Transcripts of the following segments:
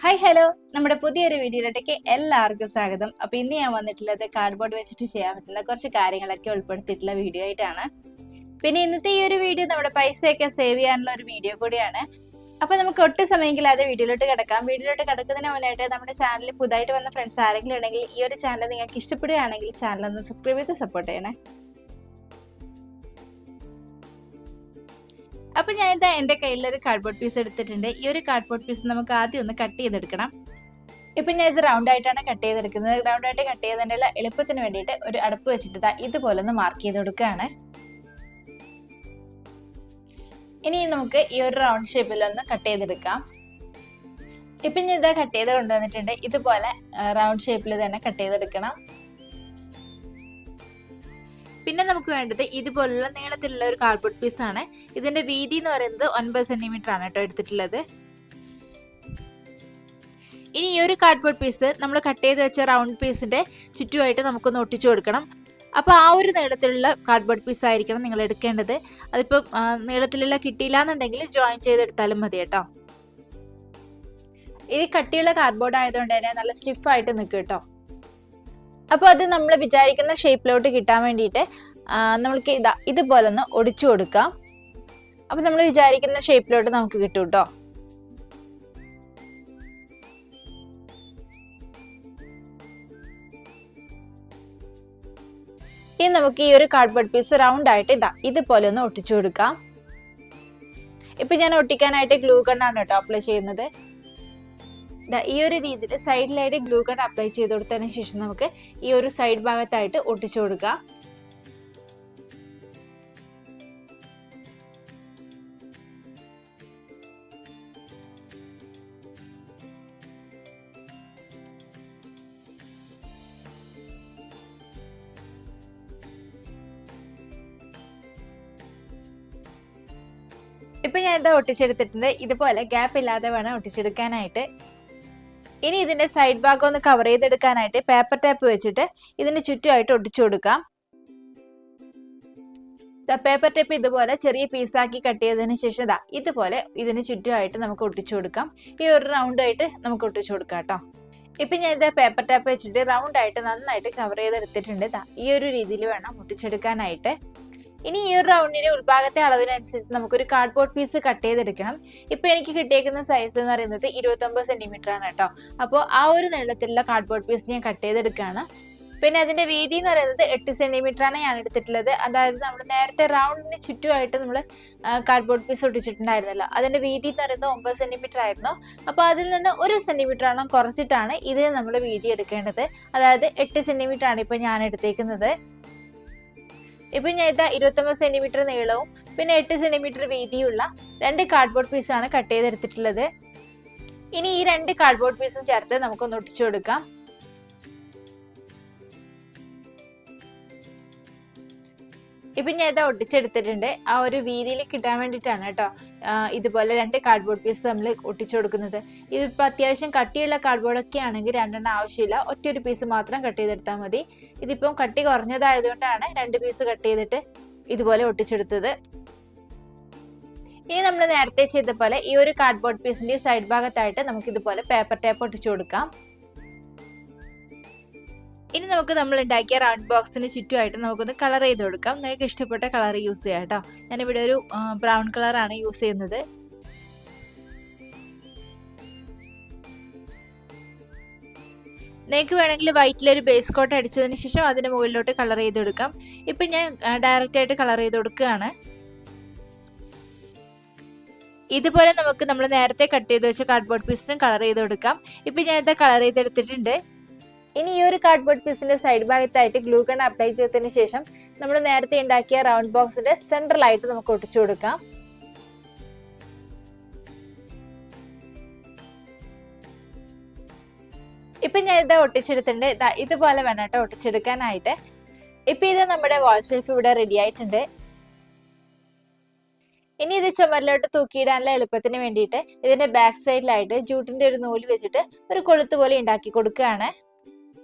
Hi hello, നമ്മുടെ പുതിയൊരു വീഡിയോയിലേക്ക് എല്ലാവർക്കും സ്വാഗതം. അപ്പൊ ഇന്ന് ഞാൻ വന്നിട്ടുള്ളത് കാർഡ്ബോർഡ് വെച്ചിട്ട് ചെയ്യാൻ പറ്റുന്ന കുറച്ച് കാര്യങ്ങളൊക്കെ ഉൾപ്പെടുത്തിയിട്ടുള്ള വീഡിയോ ആയിട്ടാണ്. പിന്നെ ഇന്നത്തെ ഈ ഒരു വീഡിയോ നമ്മുടെ പൈസയൊക്കെ സേവ് ചെയ്യാനുള്ള ഒരു വീഡിയോ കൂടിയാണ്. അപ്പൊ നമുക്ക് ഒട്ടും സമയമില്ലാതെ വീഡിയോയിലോട്ട് കിടക്കാം. വീഡിയോയിലോട്ട് കിടക്കുന്നതിന് മുന്നായിട്ട് നമ്മുടെ ചാനലിൽ പുതുതായിട്ട് വന്ന ഫ്രണ്ട്സ് ആരെങ്കിലും ഉണ്ടെങ്കിൽ ഈ ഒരു ചാനൽ നിങ്ങൾക്ക് ഇഷ്ടപ്പെടുകയാണെങ്കിൽ ചാനൽ ഒന്ന് സബ്സ്ക്രൈബ് ചെയ്ത് സപ്പോർട്ട് ചെയ്യണേ. അപ്പൊ ഞാൻ ഇതാ എന്റെ കയ്യിലൊരു കാർഡ്ബോർഡ് പീസ് എടുത്തിട്ടുണ്ട്. ഈ ഒരു കാർഡ്ബോർഡ് പീസ് നമുക്ക് ആദ്യം ഒന്ന് കട്ട് ചെയ്തെടുക്കണം. ഇപ്പൊ ഞാൻ ഇത് റൗണ്ട് ആയിട്ടാണ് കട്ട് ചെയ്തെടുക്കുന്നത്. റൗണ്ട് ആയിട്ട് കട്ട് ചെയ്തതിനുള്ള എളുപ്പത്തിന് വേണ്ടിയിട്ട് ഒരു അടപ്പ് വെച്ചിട്ട് ഇതുപോലെ ഒന്ന് മാർക്ക് ചെയ്ത് കൊടുക്കുകയാണ്. ഇനി നമുക്ക് ഈ ഒരു റൗണ്ട് ഷേപ്പിൽ ഒന്ന് കട്ട് ചെയ്തെടുക്കാം. ഇപ്പൊ ഞാൻ ഇതാ കട്ട് ചെയ്ത് കൊണ്ടുവന്നിട്ടുണ്ട്. ഇതുപോലെ റൗണ്ട് ഷേപ്പിൽ തന്നെ കട്ട് ചെയ്തെടുക്കണം. പിന്നെ നമുക്ക് വേണ്ടത് ഇതുപോലുള്ള നീളത്തിലുള്ള ഒരു കാർഡ്ബോർഡ് പീസ് ആണ്. ഇതിന്റെ വീതി എന്ന് പറയുന്നത് 9 സെന്റിമീറ്റർ ആണ് കേട്ടോ എടുത്തിട്ടുള്ളത്. ഇനി ഈ ഒരു കാർഡ്ബോർഡ് പീസ് നമ്മൾ കട്ട് ചെയ്ത് വെച്ച റൗണ്ട് പീസിന്റെ ചുറ്റുമായിട്ട് നമുക്കൊന്ന് ഒട്ടിച്ചു കൊടുക്കണം. അപ്പോൾ ആ ഒരു നീളത്തിലുള്ള കാർഡ്ബോർഡ് പീസ് ആയിരിക്കണം നിങ്ങൾ എടുക്കേണ്ടത്. അതിപ്പോൾ നീളത്തിലുള്ള കിട്ടിയില്ല എന്നുണ്ടെങ്കിൽ ജോയിൻ ചെയ്തെടുത്താലും മതി കേട്ടോ. ഇത് കട്ടിയുള്ള കാർഡ്ബോർഡ് ആയതുകൊണ്ട് തന്നെ നല്ല സ്റ്റിഫായിട്ട് നിൽക്കും കേട്ടോ. അപ്പോൾ അത് നമ്മൾ വിചാരിക്കുന്ന ഷേപ്പിലോട്ട് കിട്ടാൻ വേണ്ടിയിട്ട് നമ്മൾക്ക് ഇതുപോലെ ഒന്ന് ഒടിച്ചു കൊടുക്കാം. അപ്പോൾ നമ്മൾ വിചാരിക്കുന്ന ഷേപ്പിലോട്ട് നമുക്ക് കിട്ടും കേട്ടോ. ഇനി നമുക്ക് ഈ ഒരു കാർഡ്ബോർഡ് പീസ് റൗണ്ട് ആയിട്ട് ഇതുപോലെ ഒന്ന് ഒട്ടിച്ചു കൊടുക്കാം. ഇപ്പൊ ഞാൻ ഒട്ടിക്കാനായിട്ട് ഗ്ലൂ ഗണ്ണാണ് കേട്ടോ അപ്ലൈ ചെയ്യുന്നത്. ഈ ഒരു രീതിയിൽ സൈഡിലായിട്ട് ഗ്ലൂ ഗൺ അപ്ലൈ ചെയ്ത് കൊടുത്തതിന് ശേഷം നമുക്ക് ഈ ഒരു സൈഡ് ഭാഗത്തായിട്ട് ഒട്ടിച്ചു കൊടുക്കാം. ഇപ്പൊ ഞാൻ ഇത് ഒട്ടിച്ചെടുത്തിട്ടുണ്ട്. ഇതുപോലെ ഗ്യാപ്പ് ഇല്ലാതെ വേണം ഒട്ടിച്ചെടുക്കാനായിട്ട്. ഇനി ഇതിന്റെ സൈഡ് ഭാഗം ഒന്ന് കവർ ചെയ്തെടുക്കാനായിട്ട് പേപ്പർ ടാപ്പ് വെച്ചിട്ട് ഇതിന് ചുറ്റുമായിട്ട് ഒട്ടിച്ചു കൊടുക്കാം. പേപ്പർ ടാപ്പ് ഇതുപോലെ ചെറിയ പീസാക്കി കട്ട് ചെയ്തതിന് ശേഷം ഇതുപോലെ ഇതിന് ചുറ്റുമായിട്ട് നമുക്ക് ഒട്ടിച്ചു കൊടുക്കാം. ഈ ഒരു റൗണ്ട് ആയിട്ട് നമുക്ക് ഒട്ടിച്ചു കൊടുക്കാം കേട്ടോ. ഇപ്പൊ ഞാൻ ഇത് പേപ്പർ ടാപ്പ് വെച്ചിട്ട് റൗണ്ട് ആയിട്ട് നന്നായിട്ട് കവർ ചെയ്തെടുത്തിട്ടുണ്ട്. ഈ ഒരു രീതിയിൽ വേണം ഒട്ടിച്ചെടുക്കാനായിട്ട്. ഇനി ഈ ഒരു റൗണ്ടിന്റെ ഉൾഭാഗത്തെ അളവിനനുസരിച്ച് നമുക്കൊരു കാർഡ്ബോർഡ് പീസ് കട്ട് ചെയ്തെടുക്കണം. ഇപ്പൊ എനിക്ക് കിട്ടിയേക്കുന്ന സൈസ് എന്ന് പറയുന്നത് 29 സെന്റിമീറ്റർ ആണ് കേട്ടോ. അപ്പോൾ ആ ഒരു നീളത്തിലുള്ള കാർഡ്ബോർഡ് പീസ് ഞാൻ കട്ട് ചെയ്തെടുക്കുകയാണ്. പിന്നെ അതിന്റെ വീതി എന്ന് പറയുന്നത് 8 സെന്റിമീറ്റർ ആണ് ഞാൻ എടുത്തിട്ടുള്ളത്. അതായത് നമ്മൾ നേരത്തെ റൗണ്ടിന് ചുറ്റുമായിട്ട് നമ്മൾ കാർഡ്ബോർഡ് പീസ് ഒട്ടിച്ചിട്ടുണ്ടായിരുന്നല്ലോ, അതിന്റെ വീതി എന്ന് പറയുന്നത് 9 സെന്റിമീറ്റർ ആയിരുന്നു. അപ്പോൾ അതിൽ നിന്ന് 1 സെന്റിമീറ്റർ ആണ് കുറച്ചിട്ടാണ് ഇത് നമ്മൾ വീതി എടുക്കേണ്ടത്. അതായത് 8 സെന്റിമീറ്റർ ആണ് ഇപ്പൊ ഞാൻ എടുത്തേക്കുന്നത്. ഇപ്പൊ ഞാൻ 29 സെന്റിമീറ്റർ നീളവും പിന്നെ 8 സെന്റിമീറ്റർ വീതിയുള്ള 2 കാർഡ്ബോർഡ് പീസാണ് കട്ട് ചെയ്തെടുത്തിട്ടുള്ളത്. ഇനി ഈ 2 കാർഡ്ബോർഡ് പീസും ചേർത്ത് നമുക്കൊന്ന് ഒട്ടിച്ചു കൊടുക്കാം. ഇപ്പൊ ഞാൻ ഒട്ടിച്ചെടുത്തിട്ടുണ്ട്. ആ ഒരു വീതിയിൽ കിട്ടാൻ വേണ്ടിയിട്ടാണ് കേട്ടോ ഇതുപോലെ 2 കാർഡ്ബോർഡ് പീസ് നമ്മൾ ഒട്ടിച്ചു കൊടുക്കുന്നത്. ഇതിപ്പോൾ അത്യാവശ്യം കട്ടിയുള്ള കാർഡ്ബോർഡ് ഒക്കെ ആണെങ്കിൽ 2 ആവശ്യമില്ല, ഒറ്റൊരു പീസ് മാത്രം കട്ട് ചെയ്തെടുത്താൽ മതി. ഇതിപ്പം കട്ടി കുറഞ്ഞതായതുകൊണ്ടാണ് 2 പീസ് കട്ട് ചെയ്തിട്ട് ഇതുപോലെ ഒട്ടിച്ചെടുത്തത്. ഇനി നമ്മൾ നേരത്തെ ചെയ്ത പോലെ ഈ ഒരു കാർഡ്ബോർഡ് പീസിന്റെ സൈഡ് ഭാഗത്തായിട്ട് നമുക്ക് ഇതുപോലെ പേപ്പർ ടാപ്പ് ഒട്ടിച്ചു കൊടുക്കാം. ഇനി നമുക്ക് നമ്മൾ ഉണ്ടാക്കിയ റൗണ്ട് ബോക്സിന് ചുറ്റുമായിട്ട് നമുക്കൊന്ന് കളർ ചെയ്ത് കൊടുക്കാം. നിങ്ങൾക്ക് ഇഷ്ടപ്പെട്ട കളർ യൂസ് ചെയ്യാം കേട്ടോ. ഞാനിവിടെ ഒരു ബ്രൗൺ കളറാണ് യൂസ് ചെയ്യുന്നത്. നിങ്ങൾക്ക് വേണമെങ്കിൽ വൈറ്റിലൊരു ബേസ് കോട്ട് അടിച്ചതിന് ശേഷം അതിന് മുകളിലോട്ട് കളർ ചെയ്ത് കൊടുക്കാം. ഇപ്പം ഞാൻ ഡയറക്റ്റ് ആയിട്ട് കളർ ചെയ്ത് കൊടുക്കുകയാണ്. ഇതുപോലെ നമുക്ക് നമ്മൾ നേരത്തെ കട്ട് ചെയ്ത് വെച്ച കാർഡ്ബോർഡ് പീസിനും കളർ ചെയ്ത് കൊടുക്കാം. ഇപ്പം ഞാൻ ഇത് കളർ ചെയ്തെടുത്തിട്ടുണ്ട്. ഇനി ഈ ഒരു കാർഡ്ബോർഡ് പീസിന്റെ സൈഡ് ഭാഗത്തായിട്ട് ഗ്ലൂ ഗൺ അപ്ലൈ ചെയ്തതിന് ശേഷം നമ്മൾ നേരത്തെ ഉണ്ടാക്കിയ റൗണ്ട് ബോക്സിന്റെ സെൻട്രലായിട്ട് നമുക്ക് ഒട്ടിച്ചു കൊടുക്കാം. ഇപ്പൊ ഞാൻ ഇത് ഒട്ടിച്ചെടുത്തിട്ടുണ്ട്. ഇതുപോലെ വേണം കേട്ടോ ഒട്ടിച്ചെടുക്കാനായിട്ട്. ഇപ്പൊ ഇത് നമ്മുടെ വാൾ ഷെൽഫ് ഇവിടെ റെഡി ആയിട്ടുണ്ട്. ഇനി ഇത് ചുമരിലോട്ട് തൂക്കിയിടാനുള്ള എളുപ്പത്തിന് വേണ്ടിയിട്ട് ഇതിന്റെ ബാക്ക് സൈഡിലായിട്ട് ജൂട്ടിന്റെ ഒരു നൂല് വെച്ചിട്ട് ഒരു കൊളുത്ത് പോലെ ഉണ്ടാക്കി കൊടുക്കുകയാണ്.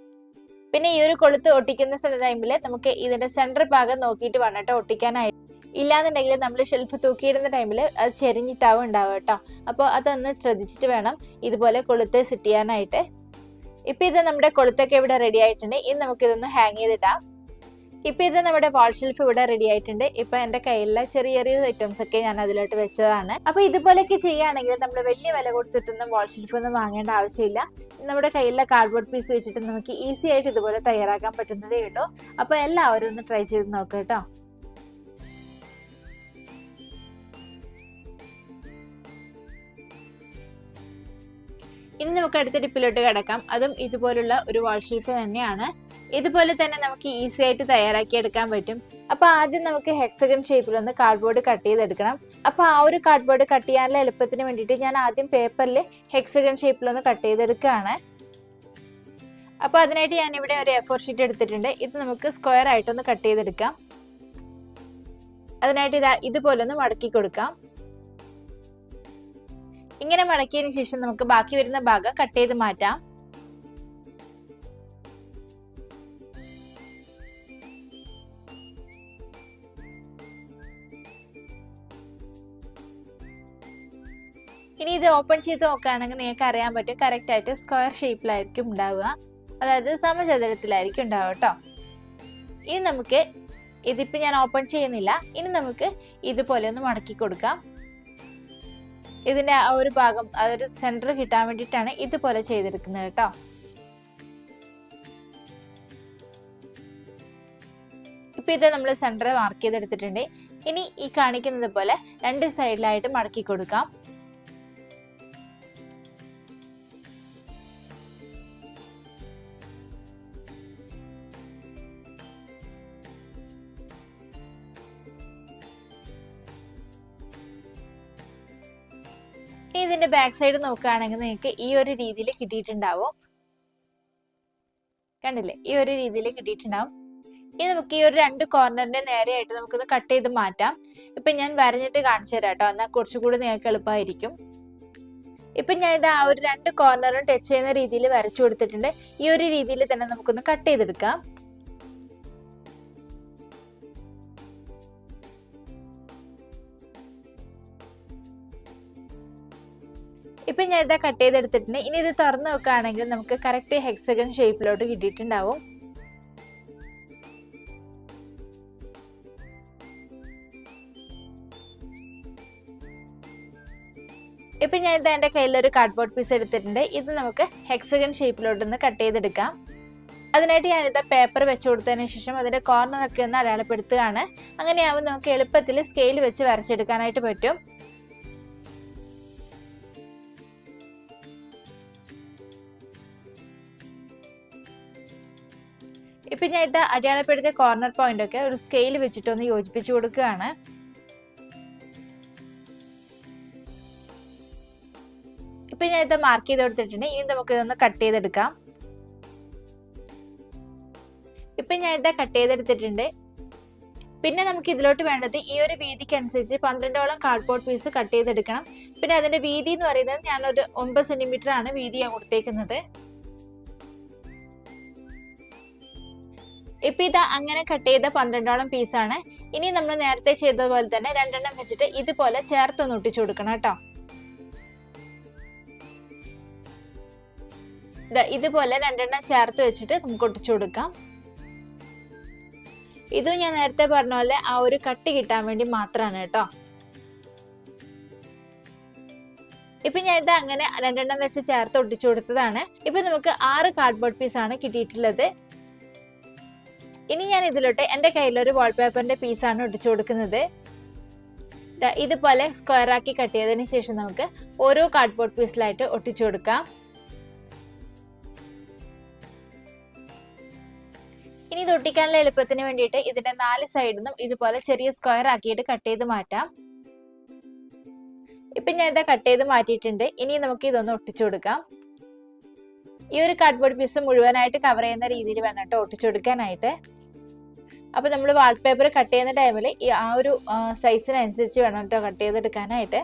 പിന്നെ ഈ ഒരു കൊളുത്ത് ഒട്ടിക്കുന്ന ടൈമിൽ നമുക്ക് ഇതിന്റെ സെന്റർ ഭാഗം നോക്കിയിട്ട് വേണം കേട്ടോ ഒട്ടിക്കാനായിട്ട്. ഇല്ലാന്നുണ്ടെങ്കിൽ നമ്മൾ ഷെൽഫ് തൂക്കിയിടുന്ന ടൈമിൽ അത് ചെരിഞ്ഞിട്ടാവും ഉണ്ടാവുക കേട്ടോ. അപ്പോൾ അതൊന്ന് ശ്രദ്ധിച്ചിട്ട് വേണം ഇതുപോലെ കൊളുത്ത് സെറ്റ് ചെയ്യാനായിട്ട്. ഇപ്പം ഇത് നമ്മുടെ കൊളുത്തൊക്കെ ഇവിടെ റെഡി ആയിട്ടുണ്ട്. ഇനി നമുക്കിതൊന്ന് ഹാങ് ചെയ്തിടാം. ഇപ്പം ഇത് നമ്മുടെ വാൾ ഷെൽഫ് ഇവിടെ റെഡി ആയിട്ടുണ്ട്. ഇപ്പം എൻ്റെ കയ്യിലുള്ള ചെറിയ ചെറിയ ഐറ്റംസ് ഒക്കെ ഞാൻ അതിലോട്ട് വെച്ചതാണ്. അപ്പോൾ ഇതുപോലെയൊക്കെ ചെയ്യുകയാണെങ്കിൽ നമ്മൾ വലിയ വില കൊടുത്തിട്ടൊന്നും വാൾ ഷെൽഫ് ഒന്നും വാങ്ങേണ്ട ആവശ്യമില്ല. നമ്മുടെ കയ്യിലുള്ള കാർഡ്ബോർഡ് പീസ് വെച്ചിട്ട് നമുക്ക് ഈസി ആയിട്ട് ഇതുപോലെ തയ്യാറാക്കാൻ പറ്റുന്നതേ ഉള്ളൂ. അപ്പോൾ എല്ലാവരും ഒന്ന് ട്രൈ ചെയ്ത് നോക്കാം കേട്ടോ. ഇനി നമുക്ക് അടുത്ത ടിപ്പിലോട്ട് കിടക്കാം. അതും ഇതുപോലുള്ള ഒരു വാൾ ഷെൽഫ് തന്നെയാണ്. ഇതുപോലെ തന്നെ നമുക്ക് ഈസി ആയിട്ട് തയ്യാറാക്കി എടുക്കാൻ പറ്റും. അപ്പോൾ ആദ്യം നമുക്ക് ഹെക്സഗൺ ഷേപ്പിലൊന്ന് കാർഡ്ബോർഡ് കട്ട് ചെയ്തെടുക്കണം. അപ്പോൾ ആ ഒരു കാർഡ്ബോർഡ് കട്ട് ചെയ്യാനുള്ള എളുപ്പത്തിന് വേണ്ടിയിട്ട് ഞാൻ ആദ്യം പേപ്പറിൽ ഹെക്സഗൺ ഷേപ്പിലൊന്ന് കട്ട് ചെയ്തെടുക്കുകയാണ്. അപ്പോൾ അതിനായിട്ട് ഞാനിവിടെ ഒരു A4 ഷീറ്റ് എടുത്തിട്ടുണ്ട്. ഇത് നമുക്ക് സ്ക്വയർ ആയിട്ടൊന്ന് കട്ട് ചെയ്തെടുക്കാം. അതിനായിട്ട് ഇതുപോലെ ഒന്ന് മടക്കി കൊടുക്കാം. ഇങ്ങനെ മടക്കിയതിന് ശേഷം നമുക്ക് ബാക്കി വരുന്ന ഭാഗം കട്ട് ചെയ്ത് മാറ്റാം. ഇനി ഇത് ഓപ്പൺ ചെയ്ത് നോക്കുകയാണെങ്കിൽ നിങ്ങൾക്ക് അറിയാൻ പറ്റും കറക്റ്റ് ആയിട്ട് സ്ക്വയർ ഷേപ്പിലായിരിക്കും ഉണ്ടാവുക, അതായത് സമചതുരത്തിലായിരിക്കും ഉണ്ടാവുക കേട്ടോ. ഇനി നമുക്ക് ഇതിപ്പോൾ ഞാൻ ഓപ്പൺ ചെയ്യുന്നില്ല. ഇനി നമുക്ക് ഇതുപോലെ ഒന്ന് മടക്കി കൊടുക്കാം. ഇതിൻ്റെ ആ ഒരു ഭാഗം അതൊരു സെൻറ്റർ കിട്ടാൻ വേണ്ടിയിട്ടാണ് ഇതുപോലെ ചെയ്തെടുക്കുന്നത് കേട്ടോ. ഇപ്പം ഇത് നമ്മൾ സെൻറ്റർ മാർക്ക് ചെയ്തെടുത്തിട്ടുണ്ട്. ഇനി ഈ കാണിക്കുന്നത് പോലെ രണ്ട് സൈഡിലായിട്ട് മടക്കി കൊടുക്കാം. ഇതിന്റെ ബാക്ക് സൈഡ് നോക്കുകയാണെങ്കിൽ നിങ്ങൾക്ക് ഈ ഒരു രീതിയിൽ കിട്ടിയിട്ടുണ്ടാവും. കണ്ടില്ലേ, ഈ ഒരു രീതിയിൽ കിട്ടിയിട്ടുണ്ടാവും. ഇനി നമുക്ക് ഈ ഒരു രണ്ട് കോർണറിന്റെ നേരെയായിട്ട് നമുക്കൊന്ന് കട്ട് ചെയ്ത് മാറ്റാം. ഇപ്പൊ ഞാൻ വരഞ്ഞിട്ട് കാണിച്ചു തരാം കേട്ടോ, എന്നാൽ കുറച്ചുകൂടി നിങ്ങൾക്ക് എളുപ്പമായിരിക്കും. ഇപ്പൊ ഞാൻ ഇത് ആ ഒരു രണ്ട് കോർണറും ടച്ച് ചെയ്യുന്ന രീതിയിൽ വരച്ചു കൊടുത്തിട്ടുണ്ട്. ഈ ഒരു രീതിയിൽ തന്നെ നമുക്കൊന്ന് കട്ട് ചെയ്തെടുക്കാം. ഇപ്പൊ ഞാൻ ഇതാ കട്ട് ചെയ്തെടുത്തിട്ടുണ്ട്. ഇനി ഇത് തുറന്ന് നോക്കുകയാണെങ്കിൽ നമുക്ക് കറക്റ്റ് ഹെക്സഗൺ ഷേപ്പിലോട്ട് കിട്ടിയിട്ടുണ്ടാവും. ഇപ്പൊ ഞാൻ ഇത് എൻ്റെ കയ്യിലൊരു കാർഡ്ബോർഡ് പീസ് എടുത്തിട്ടുണ്ട്. ഇത് നമുക്ക് ഹെക്സഗൺ ഷേപ്പിലോട്ടൊന്ന് കട്ട് ചെയ്തെടുക്കാം. അതിനായിട്ട് ഞാനിത് പേപ്പർ വെച്ച് കൊടുത്തതിന് ശേഷം അതിന്റെ കോർണറൊക്കെ ഒന്ന് അടയാളപ്പെടുത്തുകയാണ്. അങ്ങനെയാവുമ്പോൾ നമുക്ക് എളുപ്പത്തിൽ സ്കെയിൽ വെച്ച് വരച്ചെടുക്കാനായിട്ട് പറ്റും. ഇപ്പൊ ഞാൻ ഇത് അടയാളപ്പെടുത്തിയ കോർണർ പോയിന്റ് ഒക്കെ ഒരു സ്കെയിൽ വെച്ചിട്ടൊന്ന് യോജിപ്പിച്ചു കൊടുക്കുകയാണ്. ഇപ്പൊ ഞാൻ ഇത് മാർക്ക് ചെയ്ത് കൊടുത്തിട്ടുണ്ട്. ഇനി നമുക്ക് ഇതൊന്ന് കട്ട് ചെയ്തെടുക്കാം. ഇപ്പൊ ഞാൻ ഇത് കട്ട് ചെയ്തെടുത്തിട്ടുണ്ട്. പിന്നെ നമുക്ക് ഇതിലോട്ട് വേണ്ടത് ഈ ഒരു വീതിക്ക് അനുസരിച്ച് 12ഓളം കാർഡ്ബോർഡ് പീസ് കട്ട് ചെയ്തെടുക്കണം. പിന്നെ അതിന്റെ വീതി എന്ന് പറയുന്നത് ഞാനൊരു 9 സെന്റിമീറ്റർ ആണ് വീതി ഞാൻ കൊടുത്തേക്കുന്നത്. ഇപ്പൊ ഇത് അങ്ങനെ കട്ട് ചെയ്ത 12ഓളം പീസാണ്. ഇനി നമ്മൾ നേരത്തെ ചെയ്തതുപോലെ തന്നെ രണ്ടെണ്ണം വെച്ചിട്ട് ഇതുപോലെ ചേർത്തൊന്ന് ഒട്ടിച്ചു കൊടുക്കണം കേട്ടോ. ഇതുപോലെ രണ്ടെണ്ണം ചേർത്ത് വെച്ചിട്ട് നമുക്ക് ഒട്ടിച്ചു കൊടുക്കാം. ഇതും ഞാൻ നേരത്തെ പറഞ്ഞ പോലെ ആ ഒരു കട്ടി കിട്ടാൻ വേണ്ടി മാത്രമാണ് കേട്ടോ. ഇപ്പൊ ഞാൻ ഇത് അങ്ങനെ രണ്ടെണ്ണം വെച്ച് ചേർത്ത് ഒട്ടിച്ചു കൊടുത്തതാണ്. ഇപ്പൊ നമുക്ക് 6 കാർഡ്ബോർഡ് പീസ് ആണ് കിട്ടിയിട്ടുള്ളത്. ഇനി ഞാൻ ഇതിലോട്ട് എൻ്റെ കയ്യിലൊരു വാൾപേപ്പറിന്റെ പീസാണ് ഒട്ടിച്ചു കൊടുക്കുന്നത്. ഇതുപോലെ സ്ക്വയർ ആക്കി കട്ട് ചെയ്തതിന് ശേഷം നമുക്ക് ഓരോ കാർഡ്ബോർഡ് പീസിലായിട്ട് ഒട്ടിച്ചു കൊടുക്കാം. ഇനി ഇത് ഒട്ടിക്കാനുള്ള എളുപ്പത്തിന് വേണ്ടിയിട്ട് ഇതിന്റെ 4 സൈഡിൽ നിന്നും ഇതുപോലെ ചെറിയ സ്ക്വയർ ആക്കിയിട്ട് കട്ട് ചെയ്ത് മാറ്റാം. ഇപ്പൊ ഞാൻ ഇത് കട്ട് ചെയ്ത് മാറ്റിയിട്ടുണ്ട്. ഇനി നമുക്ക് ഇതൊന്ന് ഒട്ടിച്ചു കൊടുക്കാം. ഈ ഒരു കാർഡ്ബോർഡ് പീസ് മുഴുവനായിട്ട് കവർ ചെയ്യുന്ന രീതിയിൽ വേണം കേട്ടോ ഒട്ടിച്ചു കൊടുക്കാനായിട്ട്. അപ്പൊ നമ്മൾ വാൾപേപ്പർ കട്ട് ചെയ്യുന്ന ടൈമിൽ ഈ ആ ഒരു സൈസിനനുസരിച്ച് വേണം കേട്ടോ കട്ട് ചെയ്തെടുക്കാനായിട്ട്.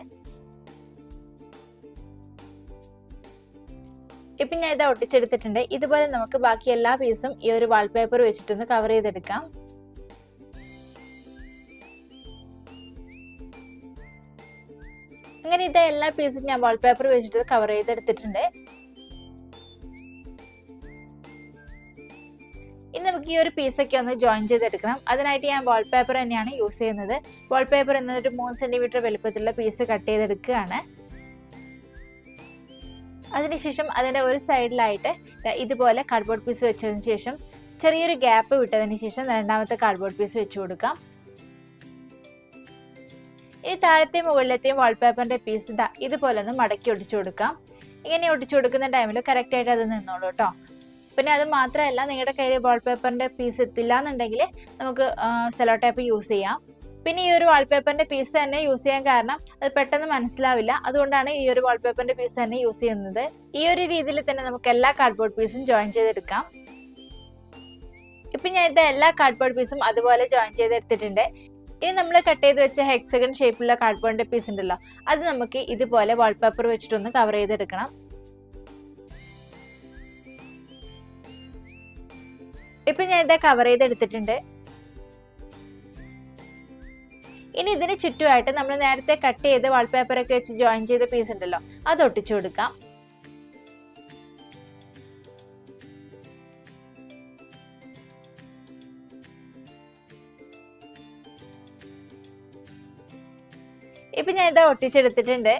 ഇപ്പൊ ഞാൻ ഇത് ഒട്ടിച്ചെടുത്തിട്ടുണ്ട്. ഇതുപോലെ നമുക്ക് ബാക്കി എല്ലാ പീസും ഈ ഒരു വാൾപേപ്പർ വെച്ചിട്ടൊന്ന് കവർ ചെയ്തെടുക്കാം. അങ്ങനെ ഇത് എല്ലാ പീസും ഞാൻ വാൾപേപ്പർ വെച്ചിട്ട് കവർ ചെയ്തെടുത്തിട്ടുണ്ട്. ഇനി നമുക്ക് ഈ ഒരു പീസൊക്കെ ഒന്ന് ജോയിൻ ചെയ്തെടുക്കണം. അതിനായിട്ട് ഞാൻ വാൾപേപ്പർ തന്നെയാണ് യൂസ് ചെയ്യുന്നത്. വാൾപേപ്പർ എന്നൊരു 3 സെന്റിമീറ്റർ വലുപ്പത്തിലുള്ള പീസ് കട്ട് ചെയ്തെടുക്കുകയാണ്. അതിനുശേഷം അതിൻ്റെ ഒരു സൈഡിലായിട്ട് ഇതുപോലെ കാർഡ്ബോർഡ് പീസ് വെച്ചതിന് ശേഷം ചെറിയൊരു ഗ്യാപ്പ് വിട്ടതിന് ശേഷം രണ്ടാമത്തെ കാർഡ്ബോർഡ് പീസ് വെച്ച് കൊടുക്കാം. ഇനി താഴത്തെയും മുകളിലത്തെയും വാൾപേപ്പറിന്റെ പീസ് ഇതുപോലെ ഒന്ന് മടക്കി ഒട്ടിച്ചു കൊടുക്കാം. ഇങ്ങനെ ഒട്ടിച്ചു കൊടുക്കുന്ന ടൈമിൽ കറക്റ്റായിട്ട് അത് നിന്നോളൂ കേട്ടോ. പിന്നെ അത് മാത്രമല്ല, നിങ്ങളുടെ കയ്യിൽ വാൾപേപ്പറിന്റെ പീസ് എത്തില്ല എന്നുണ്ടെങ്കിൽ നമുക്ക് സെലോ ടേപ്പ് യൂസ് ചെയ്യാം. പിന്നെ ഈ ഒരു വാൾപേപ്പറിന്റെ പീസ് തന്നെ യൂസ് ചെയ്യാൻ കാരണം അത് പെട്ടെന്ന് മനസ്സിലാവില്ല. അതുകൊണ്ടാണ് ഈ ഒരു വാൾപേപ്പറിന്റെ പീസ് തന്നെ യൂസ് ചെയ്യുന്നത്. ഈ ഒരു രീതിയിൽ തന്നെ നമുക്ക് എല്ലാ കാർഡ്ബോർഡ് പീസും ജോയിൻ ചെയ്തെടുക്കാം. ഇപ്പം ഞാൻ ഇത് എല്ലാ കാർഡ്ബോർഡ് പീസും അതുപോലെ ജോയിൻ ചെയ്തെടുത്തിട്ടുണ്ട്. ഇനി നമ്മൾ കട്ട് ചെയ്ത് വെച്ച ഹെക്സഗൺ ഷേപ്പിലുള്ള കാർഡ്ബോർഡിന്റെ പീസ് ഉണ്ടല്ലോ, അത് നമുക്ക് ഇതുപോലെ വാൾപേപ്പർ വെച്ചിട്ടൊന്ന് കവർ ചെയ്തെടുക്കണം. ഇപ്പൊ ഞാൻ ഇത് കവർ ചെയ്തെടുത്തിട്ടുണ്ട്. ഇനി ഇതിന് ചുറ്റുമായിട്ട് നമ്മൾ നേരത്തെ കട്ട് ചെയ്ത് വാൾപേപ്പറൊക്കെ വെച്ച് ജോയിൻ ചെയ്ത പീസ് ഉണ്ടല്ലോ, അത് ഒട്ടിച്ചു കൊടുക്കാം. ഇപ്പൊ ഞാൻ ഇത് ഒട്ടിച്ചെടുത്തിട്ടുണ്ട്.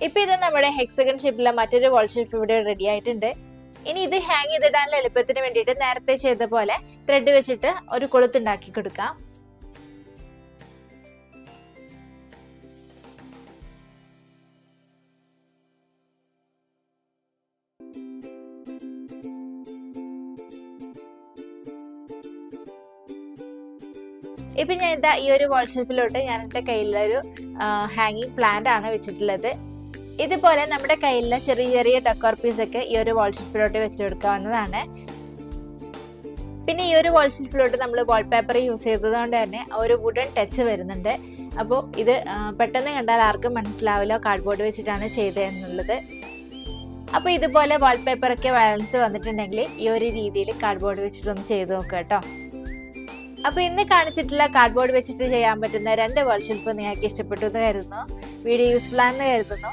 ഇപ്പൊ ഇത് നമ്മുടെ ഹെക്സഗൺ ഷേപ്പിലുള്ള മറ്റൊരു വാൾ ഷേപ്പ് ഇവിടെ റെഡി ആയിട്ടുണ്ട്. ഇനി ഇത് ഹാങ് ചെയ്തിടാനുള്ള എളുപ്പത്തിന് വേണ്ടിയിട്ട് നേരത്തെ ചെയ്ത പോലെ ത്രെഡ് വെച്ചിട്ട് ഒരു കൊളുത്തുണ്ടാക്കി കൊടുക്കാം. ഇപ്പൊ ഞാൻ ഇതാ ഈ ഒരു വാൾ ഷേപ്പിലോട്ട് ഞാൻ എൻ്റെ കയ്യിലൊരു ഹാങ്ങിങ് പ്ലാന്റ് ആണ് വെച്ചിട്ടുള്ളത്. ഇതുപോലെ നമ്മുടെ കയ്യിലെ ചെറിയ ചെറിയ ഡെക്കോർ പീസ് ഒക്കെ ഈ ഒരു വാൾ ഷേപ്പിലോട്ട് വെച്ച് കൊടുക്കാവുന്നതാണ്. പിന്നെ ഈ ഒരു വാൾ ഷേപ്പിലോട്ട് നമ്മൾ വാൾപേപ്പർ യൂസ് ചെയ്തത് കൊണ്ട് തന്നെ ഒരു വുഡൻ ടച്ച് വരുന്നുണ്ട്. അപ്പോൾ ഇത് പെട്ടെന്ന് കണ്ടാൽ ആർക്കും മനസ്സിലാവില്ല കാർഡ്ബോർഡ് വെച്ചിട്ടാണ് ചെയ്തതെന്നുള്ളത്. അപ്പോൾ ഇതുപോലെ വാൾപേപ്പർ ഒക്കെ ബാലൻസ് വന്നിട്ടുണ്ടെങ്കിൽ ഈ ഒരു രീതിയിൽ കാർഡ്ബോർഡ് വെച്ചിട്ടൊന്ന് ചെയ്ത് നോക്കുക കേട്ടോ. അപ്പോൾ ഇന്ന് കാണിച്ചിട്ടുള്ള കാർഡ്ബോർഡ് വെച്ചിട്ട് ചെയ്യാൻ പറ്റുന്ന 2 വാൾ ഷെൽഫ് നിങ്ങൾക്ക് ഇഷ്ടപ്പെട്ടു എന്ന് കരുതുന്നു. വീഡിയോ യൂസ്ഫുൾ ആണെന്ന് കരുതുന്നു.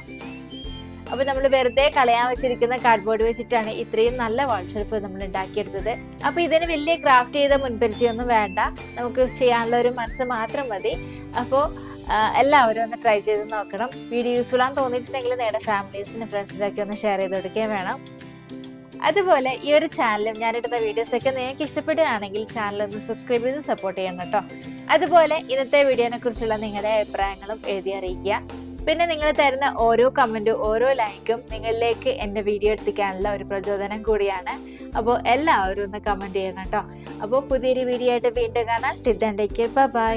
അപ്പോൾ നമ്മൾ വെറുതെ കളയാൻ വെച്ചിരിക്കുന്ന കാർഡ്ബോർഡ് വെച്ചിട്ടാണ് ഇത്രയും നല്ല വാൾ ഷെൽഫ് നമ്മൾ ഉണ്ടാക്കിയെടുത്തത്. അപ്പോൾ ഇതിന് വലിയ ക്രാഫ്റ്റ് ചെയ്ത മുൻപരിചയമൊന്നും വേണ്ട, നമുക്ക് ചെയ്യാനുള്ള ഒരു മനസ്സ് മാത്രം മതി. അപ്പോൾ എല്ലാവരും ഒന്ന് ട്രൈ ചെയ്ത് നോക്കണം. വീഡിയോ യൂസ്ഫുൾ ആണെന്ന് തോന്നിയിട്ടുണ്ടെങ്കിൽ നിങ്ങളുടെ ഫാമിലീസിന് ഫ്രണ്ട്സിനൊക്കെ ഒന്ന് ഷെയർ ചെയ്ത് കൊടുക്കുകയും വേണം. അതുപോലെ ഈ ഒരു ചാനലും ഞാനിടുന്ന വീഡിയോസൊക്കെ നിങ്ങൾക്ക് ഇഷ്ടപ്പെടുകയാണെങ്കിൽ ചാനൽ ഒന്ന് സബ്സ്ക്രൈബ് ചെയ്ത് സപ്പോർട്ട് ചെയ്യണം കേട്ടോ. അതുപോലെ ഇന്നത്തെ വീഡിയോനെ കുറിച്ചുള്ള നിങ്ങളുടെ അഭിപ്രായങ്ങളും എഴുതി അറിയിക്കുക. പിന്നെ നിങ്ങൾ തരുന്ന ഓരോ കമൻറ്റും ഓരോ ലൈക്കും നിങ്ങളിലേക്ക് എൻ്റെ വീഡിയോ എത്തിക്കാനുള്ള ഒരു പ്രചോദനം കൂടിയാണ്. അപ്പോൾ എല്ലാവരും ഒന്ന് കമൻറ്റ് ചെയ്യണം കേട്ടോ. അപ്പോൾ പുതിയൊരു വീഡിയോ ആയിട്ട് വീണ്ടും കാണാം. Till then take care, by.